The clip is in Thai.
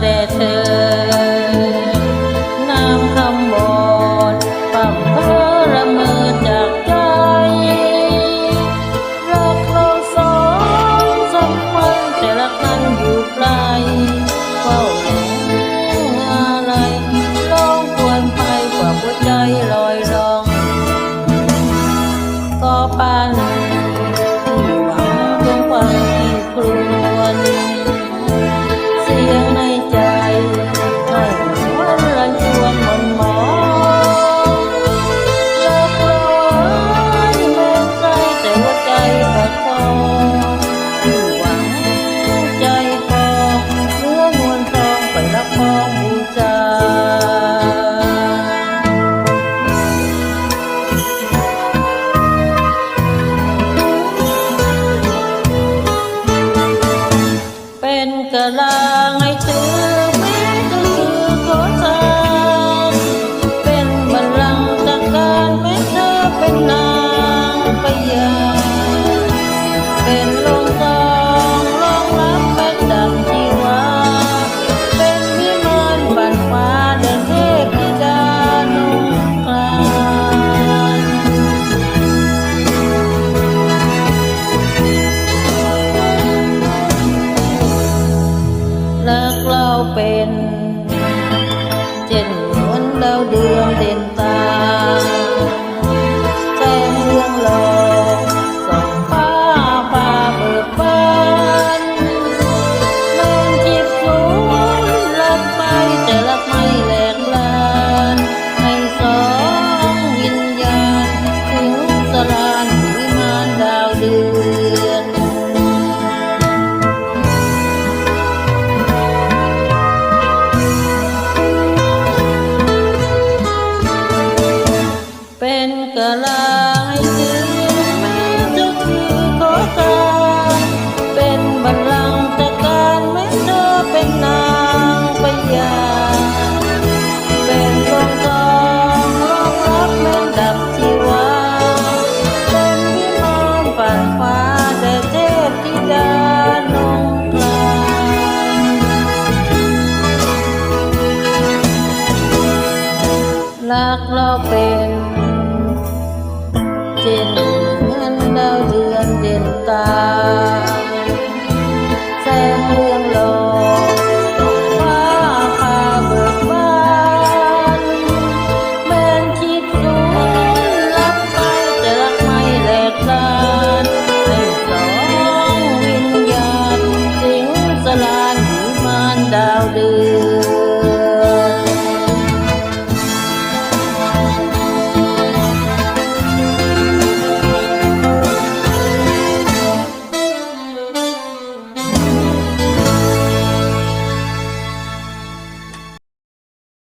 แด่เธอน้ำคำบอนปั๊มเพ้อละเมอจากใจรักเราสองสัมพันธ์แต่รักนั้นอยู่ไกลเฝ้าหลงอะไรร้องครวญไปกว่าหัวใจลอยลองก็ปันที่หวังดวงฟังที่ครวญเสียงในใจให้หวนละชวนหม่นหมองรักเราแม้ไกลแต่หัวใจประคองที่หวังใจพอเนื้อมวลทองไปรับพองบูชาเป็นกะลาให้เธอแม้เธอคือขอทานเป็นบัลลังก์ตะการแม้เธอเป็นนางพญาเป็นโลงทองรองรับแม้ดังที่ว่าเป็นวิมานบันฟ้าเดินเทพธิดานุ่งคลานรักเราเป็นเช่นเหมือนดาวเดือนเด่นตาแสงเรืองรองส่องฟ้าผ่าเบิกบานแม้นทิพย์สวยรักไปแต่รักไม่แหลกลานให้สองวิญญาณถึงสลานวิมานดาวเดือนเป็นกะลา